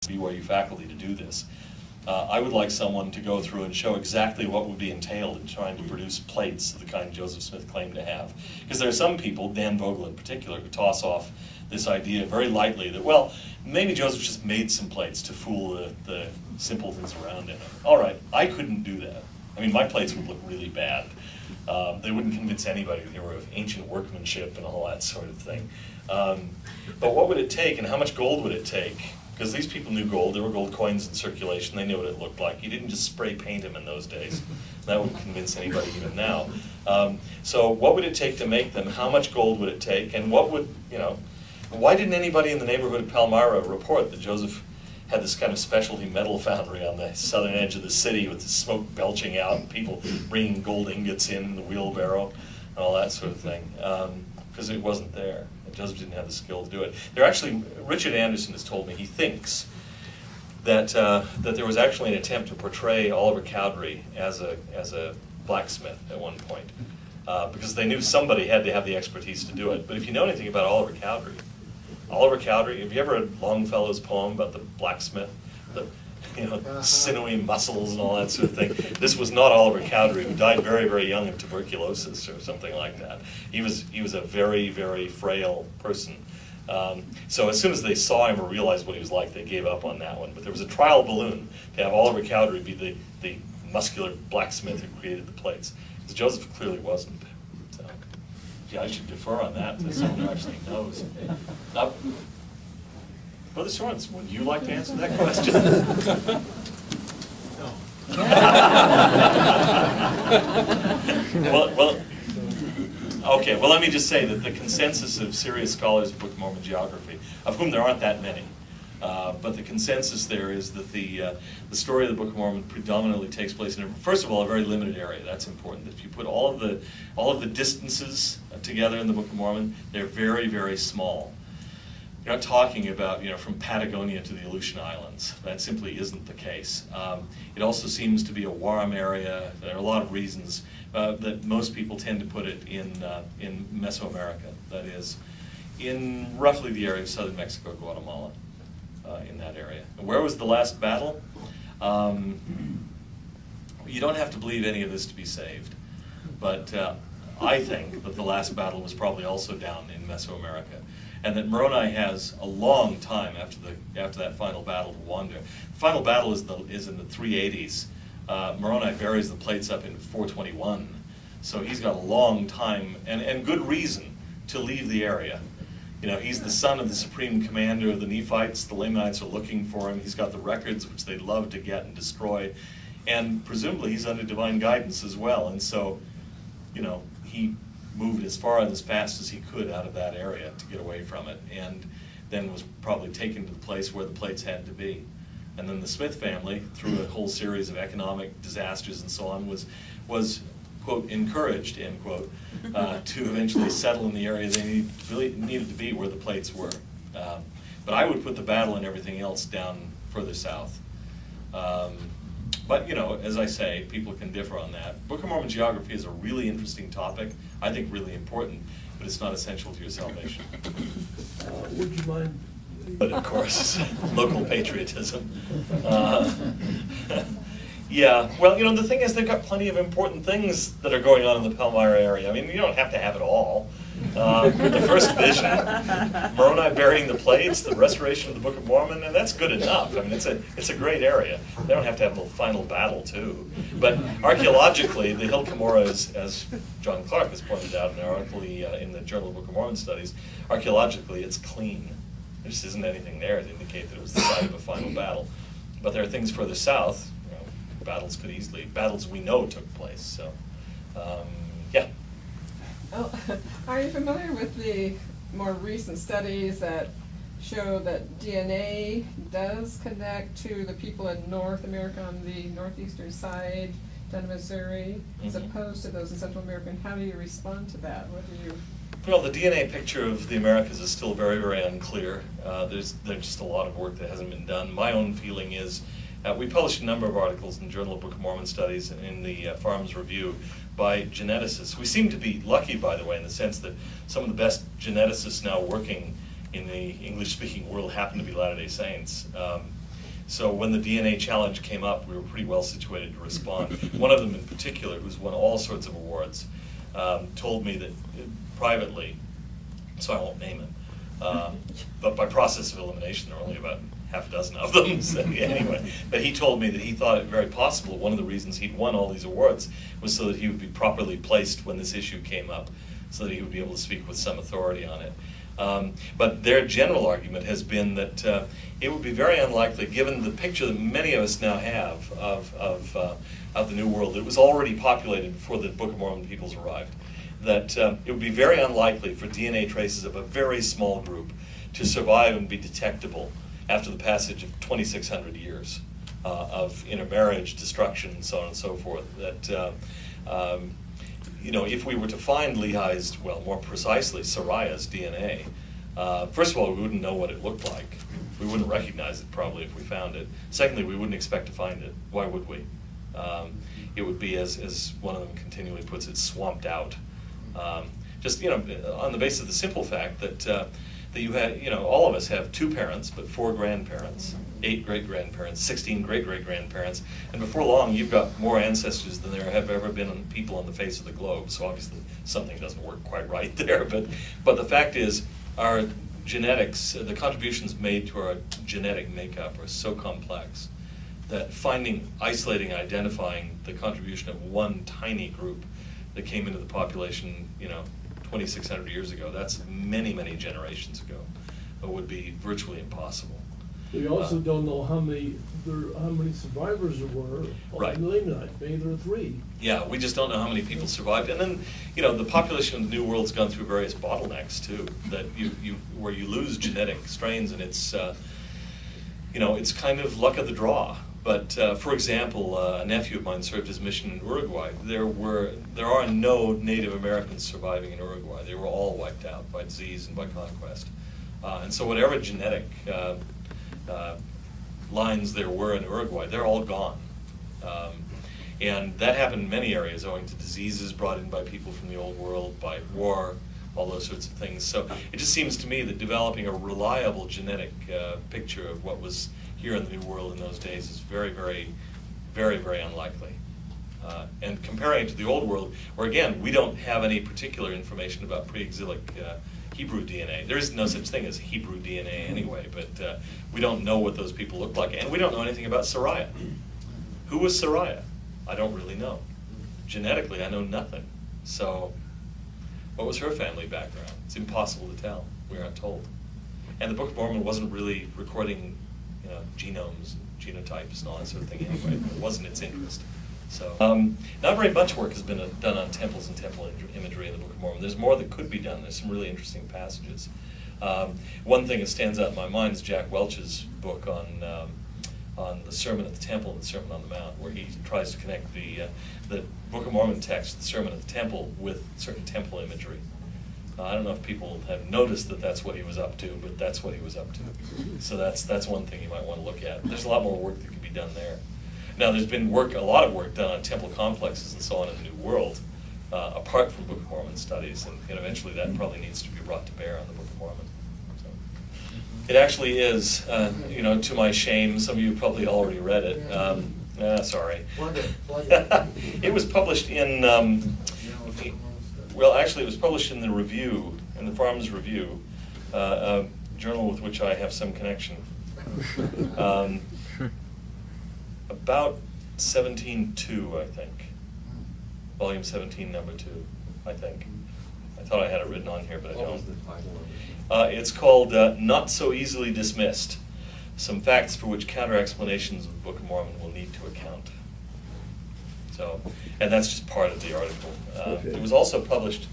BYU faculty to do this. I would like someone to go through and show exactly what would be entailed in trying to produce plates of the kind Joseph Smith claimed to have. Because there are some people, Dan Vogel in particular, who toss off this idea very lightly that, well, maybe Joseph just made some plates to fool the simpletons around him. All right, I couldn't do that. I mean, my plates would look really bad. They wouldn't convince anybody they were of ancient workmanship and all that sort of thing. But what would it take, and how much gold would it take? Because these people knew gold. There were gold coins in circulation. They knew what it looked like. You didn't just spray paint them in those days. That wouldn't convince anybody even now. So what would it take to make them? How much gold would it take? And what would, why didn't anybody in the neighborhood of Palmyra report that Joseph had this kind of specialty metal foundry on the southern edge of the city with the smoke belching out and people bringing gold ingots in the wheelbarrow and all that sort of thing? Because it wasn't there. Joseph didn't have the skill to do it. Richard Anderson has told me he thinks that there was actually an attempt to portray Oliver Cowdery as a blacksmith at one point, because they knew somebody had to have the expertise to do it. But if you know anything about Oliver Cowdery, have you ever read Longfellow's poem about the blacksmith? Sinewy muscles and all that sort of thing. This was not Oliver Cowdery, who died very, very young of tuberculosis or something like that. He was a very, very frail person. So as soon as they saw him or realized what he was like, they gave up on that one. But there was a trial balloon to have Oliver Cowdery be the muscular blacksmith who created the plates. Because Joseph clearly wasn't. So, I should defer on that to someone who actually knows. Brother Sorens, would you like to answer that question? Okay, let me just say that the consensus of serious scholars of Book of Mormon geography, of whom there aren't that many, but the consensus there is that the story of the Book of Mormon predominantly takes place in, first of all, a very limited area. That's important. If you put all of the distances together in the Book of Mormon, they're very, very small. You're not talking about, from Patagonia to the Aleutian Islands. That simply isn't the case. It also seems to be a warm area. There are a lot of reasons that most people tend to put it in Mesoamerica. That is, in roughly the area of southern Mexico, Guatemala, in that area. And where was the last battle? You don't have to believe any of this to be saved. But I think that the last battle was probably also down in Mesoamerica. And that Moroni has a long time after that final battle to wander. The final battle is in the 380s. Moroni buries the plates up in 421, so he's got a long time and good reason to leave the area. He's the son of the supreme commander of the Nephites. The Lamanites are looking for him. He's got the records, which they'd love to get and destroy, and presumably he's under divine guidance as well. And so, he moved as far and as fast as he could out of that area to get away from it, and then was probably taken to the place where the plates had to be. And then the Smith family, through a whole series of economic disasters and so on, was quote, encouraged, end quote, to eventually settle in the area they really needed to be, where the plates were. But I would put the battle and everything else down further south. But, as I say, people can differ on that. Book of Mormon geography is a really interesting topic, I think really important, but it's not essential to your salvation. Would you mind? But of course, local patriotism. Yeah, well, the thing is, they've got plenty of important things that are going on in the Palmyra area. I mean, you don't have to have it all. The first vision, Moroni burying the plates, the restoration of the Book of Mormon, and that's good enough. I mean, it's a great area. They don't have to have the final battle, too. But archaeologically, the Hill Cumorah is, as John Clark has pointed out in an article in the Journal of Book of Mormon Studies, archaeologically, it's clean. There just isn't anything there to indicate that it was the site of a final battle. But there are things further south. Battles we know took place. So, yeah. Oh, are you familiar with the more recent studies that show that DNA does connect to the people in North America on the northeastern side, down to Missouri, as opposed to those in Central America? And how do you respond to that? What do you? Well, the DNA picture of the Americas is still very, very unclear. There's just a lot of work that hasn't been done. My own feeling is, we published a number of articles in the Journal of Book of Mormon Studies and in the Farms Review by geneticists. We seem to be lucky, by the way, in the sense that some of the best geneticists now working in the English-speaking world happen to be Latter-day Saints. So when the DNA challenge came up, we were pretty well situated to respond. One of them in particular, who's won all sorts of awards, told me that privately, so I won't name him, but by process of elimination, there are only about half a dozen of them, so anyway. But he told me that he thought it very possible, one of the reasons he'd won all these awards was so that he would be properly placed when this issue came up, so that he would be able to speak with some authority on it. But their general argument has been that it would be very unlikely, given the picture that many of us now have of the New World, it was already populated before the Book of Mormon peoples arrived, that it would be very unlikely for DNA traces of a very small group to survive and be detectable after the passage of 2,600 years of intermarriage, destruction, and so on and so forth. That you know, if we were to find Lehi's, well, more precisely, Sariah's DNA, first of all, we wouldn't know what it looked like. We wouldn't recognize it probably if we found it. Secondly, we wouldn't expect to find it. Why would we? It would be, as one of them continually puts it, swamped out. Just, you know, on the basis of the simple fact that that you had, you know, all of us have 2 parents, but 4 grandparents, 8 great-grandparents, 16 great-great-grandparents, and before long you've got more ancestors than there have ever been people on the face of the globe, so obviously something doesn't work quite right there, but the fact is our genetics, the contributions made to our genetic makeup are so complex that isolating, identifying the contribution of one tiny group that came into the population, you know, 2,600 years ago, that's many, many generations ago, would be virtually impossible. We also don't know how many survivors there were Right. on the Lamanites. Maybe there were 3. Yeah, we just don't know how many people survived. And then, you know, the population of the New World's gone through various bottlenecks too, that where you lose genetic strains, and it's, you know, it's kind of luck of the draw. But for example, a nephew of mine served his mission in Uruguay. There are no Native Americans surviving in Uruguay. They were all wiped out by disease and by conquest. And so whatever genetic lines there were in Uruguay, they're all gone. And that happened in many areas owing to diseases brought in by people from the Old World, by war, all those sorts of things. So it just seems to me that developing a reliable genetic picture of what was here in the New World in those days is very, very, very, very unlikely. And comparing it to the Old World, where again, we don't have any particular information about pre-exilic Hebrew DNA. There is no such thing as Hebrew DNA anyway, but we don't know what those people look like, and we don't know anything about Sariah. Who was Sariah? I don't really know. Genetically, I know nothing. So, what was her family background? It's impossible to tell. We aren't told. And the Book of Mormon wasn't really recording, you know, genomes, and genotypes, and all that sort of thing anyway. It wasn't its interest. So, not very much work has been done on temples and temple imagery in the Book of Mormon. There's more that could be done. There's some really interesting passages. One thing that stands out in my mind is Jack Welch's book on the Sermon at the Temple and the Sermon on the Mount, where he tries to connect the Book of Mormon text, the Sermon at the Temple, with certain temple imagery. I don't know if people have noticed that that's what he was up to, but that's what he was up to. So that's one thing you might want to look at. There's a lot more work that can be done there. Now, there's been a lot of work done on temple complexes and so on in the New World, apart from Book of Mormon studies, and eventually that probably needs to be brought to bear on the Book of Mormon. So, it actually is, you know, to my shame, some of you probably already read it. Sorry. It was published in, well, actually, it was published in the Review, in the Farmers Review, a journal with which I have some connection. About 17.2, I think. Volume 17, number 2, I think. I thought I had it written on here, but I don't. It's called Not So Easily Dismissed, Some Facts for Which Counter-Explanations of the Book of Mormon Will Need to Account. So, and that's just part of the article. Okay. It was also published